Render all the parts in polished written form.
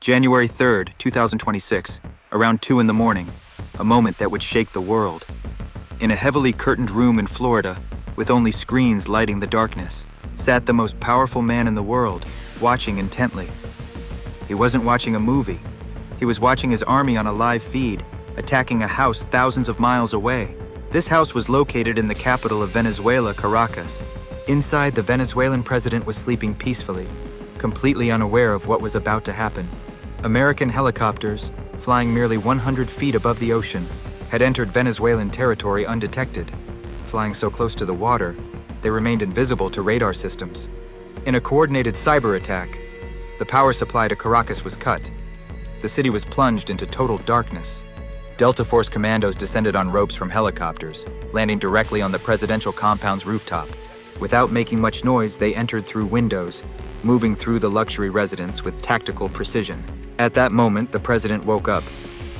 January 3rd, 2026, around 2 in the morning, a moment that would shake the world. In a heavily curtained room in Florida, with only screens lighting the darkness, sat the most powerful man in the world, watching intently. He wasn't watching a movie. He was watching his army on a live feed, attacking a house thousands of miles away. This house was located in the capital of Venezuela, Caracas. Inside, the Venezuelan president was sleeping peacefully, completely unaware of what was about to happen. American helicopters, flying merely 100 feet above the ocean, had entered Venezuelan territory undetected. Flying so close to the water, they remained invisible to radar systems. In a coordinated cyber attack, the power supply to Caracas was cut. The city was plunged into total darkness. Delta Force commandos descended on ropes from helicopters, landing directly on the presidential compound's rooftop. Without making much noise, they entered through windows, moving through the luxury residence with tactical precision. At that moment, the president woke up.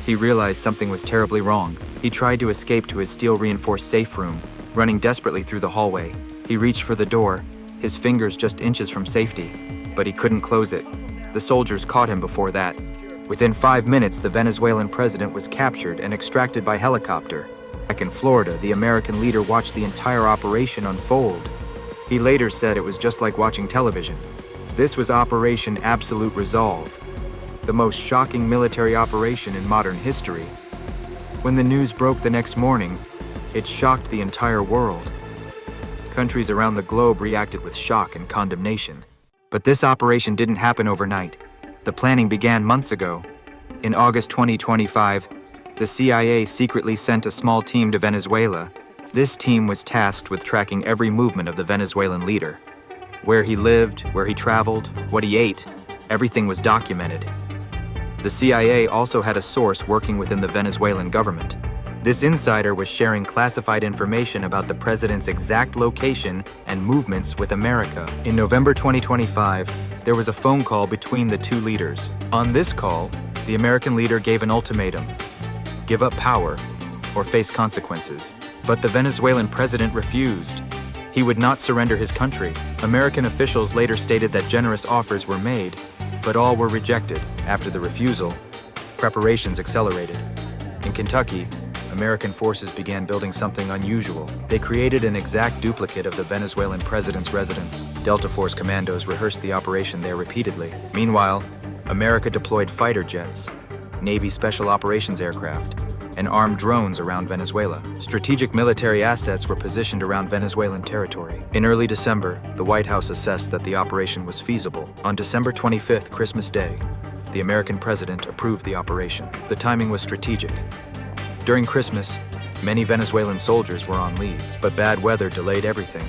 He realized something was terribly wrong. He tried to escape to his steel-reinforced safe room, running desperately through the hallway. He reached for the door, his fingers just inches from safety, but he couldn't close it. The soldiers caught him before that. Within 5 minutes, the Venezuelan president was captured and extracted by helicopter. Back in Florida, the American leader watched the entire operation unfold. He later said it was just like watching television. This was Operation Absolute Resolve, the most shocking military operation in modern history. When the news broke the next morning, it shocked the entire world. Countries around the globe reacted with shock and condemnation. But this operation didn't happen overnight. The planning began months ago. In August 2025, the CIA secretly sent a small team to Venezuela. This team was tasked with tracking every movement of the Venezuelan leader. Where he lived, where he traveled, what he ate, everything was documented. The CIA also had a source working within the Venezuelan government. This insider was sharing classified information about the president's exact location and movements with America. In November 2025, there was a phone call between the two leaders. On this call, the American leader gave an ultimatum: give up power or face consequences. But the Venezuelan president refused. He would not surrender his country. American officials later stated that generous offers were made, but all were rejected. After the refusal, preparations accelerated. In Kentucky, American forces began building something unusual. They created an exact duplicate of the Venezuelan president's residence. Delta Force commandos rehearsed the operation there repeatedly. Meanwhile, America deployed fighter jets, Navy special operations aircraft, and armed drones around Venezuela. Strategic military assets were positioned around Venezuelan territory. In early December, the White House assessed that the operation was feasible. On December 25th, Christmas Day, the American president approved the operation. The timing was strategic. During Christmas, many Venezuelan soldiers were on leave, but bad weather delayed everything.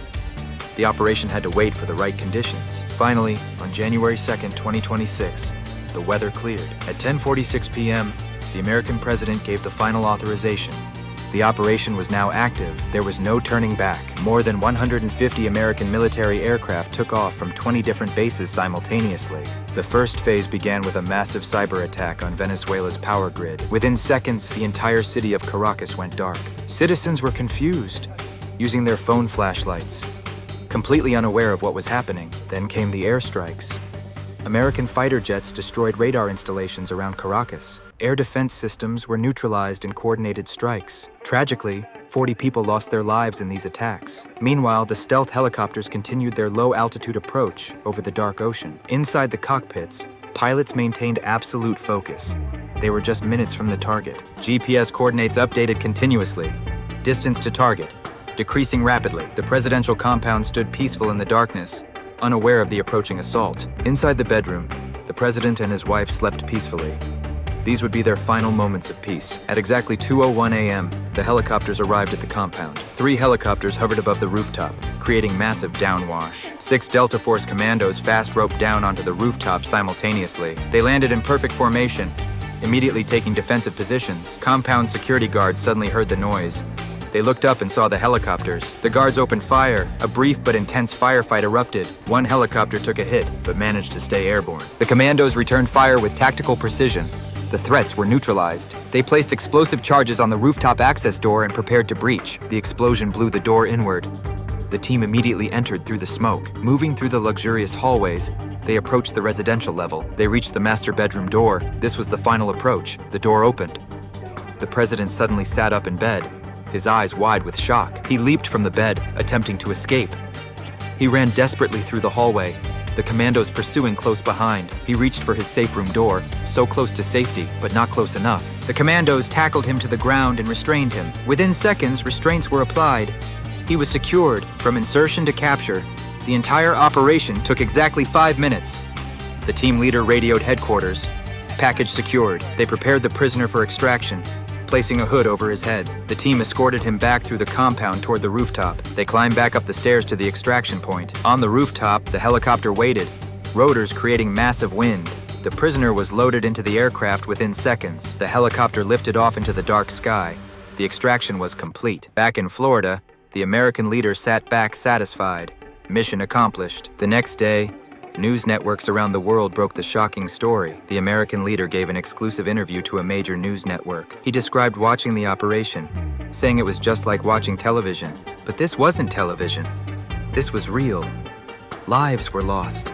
The operation had to wait for the right conditions. Finally, on January 2nd, 2026, the weather cleared. At 10:46 p.m., the American president gave the final authorization. The operation was now active. There was no turning back. More than 150 American military aircraft took off from 20 different bases simultaneously. The first phase began with a massive cyber attack on Venezuela's power grid. Within seconds, the entire city of Caracas went dark. Citizens were confused, using their phone flashlights, completely unaware of what was happening. Then came the airstrikes. American fighter jets destroyed radar installations around Caracas. Air defense systems were neutralized in coordinated strikes. Tragically, 40 people lost their lives in these attacks. Meanwhile, the stealth helicopters continued their low-altitude approach over the dark ocean. Inside the cockpits, pilots maintained absolute focus. They were just minutes from the target. GPS coordinates updated continuously. Distance to target, decreasing rapidly. The presidential compound stood peaceful in the darkness, unaware of the approaching assault. Inside the bedroom, the president and his wife slept peacefully. These would be their final moments of peace. At exactly 2:01 a.m., the helicopters arrived at the compound. 3 helicopters hovered above the rooftop, creating massive downwash. 6 Delta Force commandos fast roped down onto the rooftop simultaneously. They landed in perfect formation, immediately taking defensive positions. Compound security guards suddenly heard the noise. They looked up and saw the helicopters. The guards opened fire. A brief but intense firefight erupted. 1 helicopter took a hit, but managed to stay airborne. The commandos returned fire with tactical precision. The threats were neutralized. They placed explosive charges on the rooftop access door and prepared to breach. The explosion blew the door inward. The team immediately entered through the smoke. Moving through the luxurious hallways, they approached the residential level. They reached the master bedroom door. This was the final approach. The door opened. The president suddenly sat up in bed, his eyes wide with shock. He leaped from the bed, attempting to escape. He ran desperately through the hallway, the commandos pursuing close behind. He reached for his safe room door, so close to safety, but not close enough. The commandos tackled him to the ground and restrained him. Within seconds, restraints were applied. He was secured. From insertion to capture, the entire operation took exactly 5 minutes. The team leader radioed headquarters. Package secured. They prepared the prisoner for extraction, placing a hood over his head. The team escorted him back through the compound toward the rooftop. They climbed back up the stairs to the extraction point. On the rooftop, the helicopter waited, rotors creating massive wind. The prisoner was loaded into the aircraft within seconds. The helicopter lifted off into the dark sky. The extraction was complete. Back in Florida, the American leader sat back satisfied. Mission accomplished. The next day, news networks around the world broke the shocking story. The American leader gave an exclusive interview to a major news network. He described watching the operation, saying it was just like watching television. But this wasn't television. This was real. Lives were lost.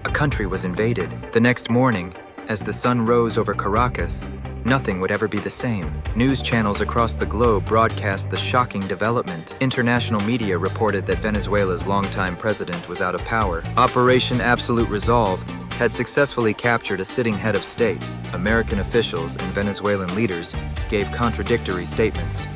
A country was invaded. The next morning, as the sun rose over Caracas, nothing would ever be the same. News channels across the globe broadcast the shocking development. International media reported that Venezuela's longtime president was out of power. Operation Absolute Resolve had successfully captured a sitting head of state. American officials and Venezuelan leaders gave contradictory statements.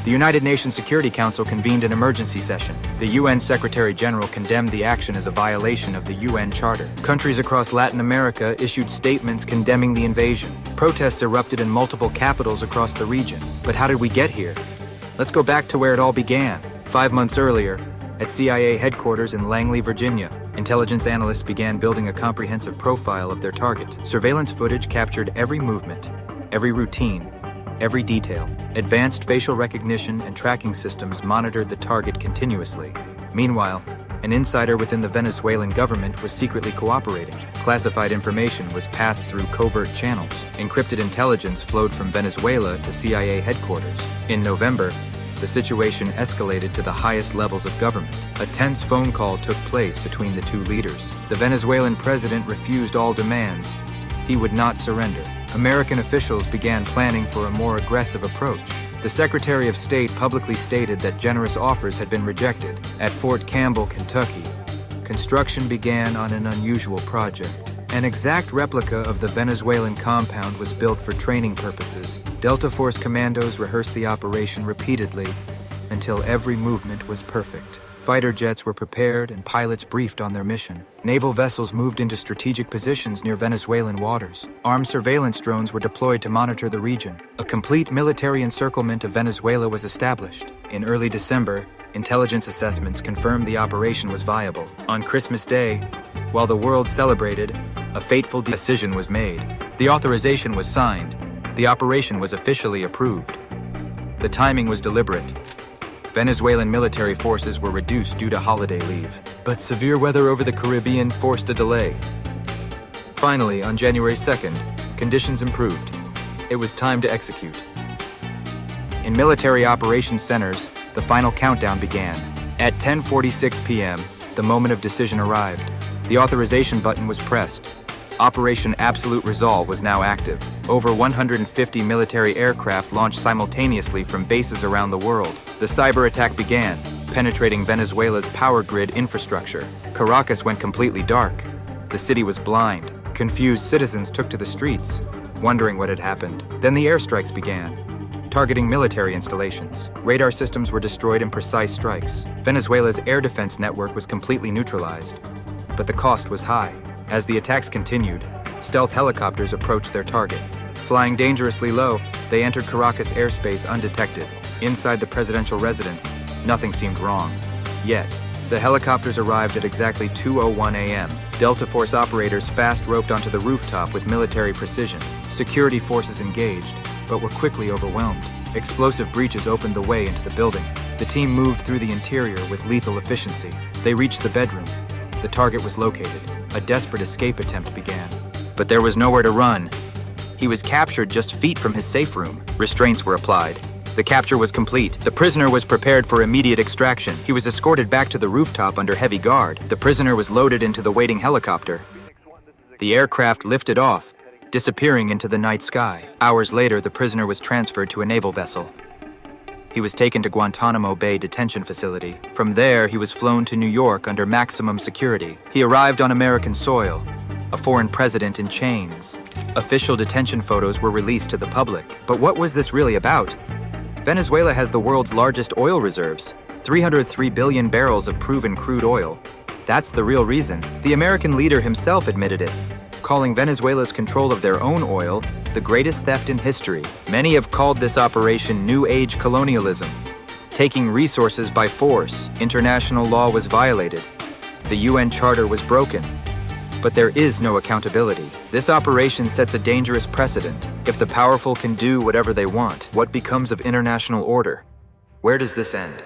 The United Nations Security Council convened an emergency session. The UN Secretary General condemned the action as a violation of the UN Charter. Countries across Latin America issued statements condemning the invasion. Protests erupted in multiple capitals across the region. But how did we get here? Let's go back to where it all began. 5 months earlier, at CIA headquarters in Langley, Virginia, intelligence analysts began building a comprehensive profile of their target. Surveillance footage captured every movement, every routine, every detail. Advanced facial recognition and tracking systems monitored the target continuously. Meanwhile, an insider within the Venezuelan government was secretly cooperating. Classified information was passed through covert channels. Encrypted intelligence flowed from Venezuela to CIA headquarters. In November, the situation escalated to the highest levels of government. A tense phone call took place between the two leaders. The Venezuelan president refused all demands. He would not surrender. American officials began planning for a more aggressive approach. The Secretary of State publicly stated that generous offers had been rejected. At Fort Campbell, Kentucky, construction began on an unusual project. An exact replica of the Venezuelan compound was built for training purposes. Delta Force commandos rehearsed the operation repeatedly until every movement was perfect. Fighter jets were prepared and pilots briefed on their mission. Naval vessels moved into strategic positions near Venezuelan waters. Armed surveillance drones were deployed to monitor the region. A complete military encirclement of Venezuela was established. In early December, intelligence assessments confirmed the operation was viable. On Christmas Day, while the world celebrated, a fateful decision was made. The authorization was signed. The operation was officially approved. The timing was deliberate. Venezuelan military forces were reduced due to holiday leave, but severe weather over the Caribbean forced a delay. Finally, on January 2nd, conditions improved. It was time to execute. In military operations centers, the final countdown began. At 10:46 p.m., the moment of decision arrived. The authorization button was pressed. Operation Absolute Resolve was now active. Over 150 military aircraft launched simultaneously from bases around the world. The cyber attack began, penetrating Venezuela's power grid infrastructure. Caracas went completely dark. The city was blind. Confused citizens took to the streets, wondering what had happened. Then the airstrikes began, targeting military installations. Radar systems were destroyed in precise strikes. Venezuela's air defense network was completely neutralized, but the cost was high. As the attacks continued, stealth helicopters approached their target. Flying dangerously low, they entered Caracas airspace undetected. Inside the presidential residence, nothing seemed wrong. Yet, the helicopters arrived at exactly 2:01 a.m. Delta Force operators fast roped onto the rooftop with military precision. Security forces engaged, but were quickly overwhelmed. Explosive breaches opened the way into the building. The team moved through the interior with lethal efficiency. They reached the bedroom. The target was located. A desperate escape attempt began. But there was nowhere to run. He was captured just feet from his safe room. Restraints were applied. The capture was complete. The prisoner was prepared for immediate extraction. He was escorted back to the rooftop under heavy guard. The prisoner was loaded into the waiting helicopter. The aircraft lifted off, disappearing into the night sky. Hours later, the prisoner was transferred to a naval vessel. He was taken to Guantanamo Bay Detention Facility. From there, he was flown to New York under maximum security. He arrived on American soil, a foreign president in chains. Official detention photos were released to the public. But what was this really about? Venezuela has the world's largest oil reserves, 303 billion barrels of proven crude oil. That's the real reason. The American leader himself admitted it, calling Venezuela's control of their own oil the greatest theft in history. Many have called this operation New Age colonialism, taking resources by force. International law was violated. The UN Charter was broken. But there is no accountability. This operation sets a dangerous precedent. If the powerful can do whatever they want, what becomes of international order? Where does this end?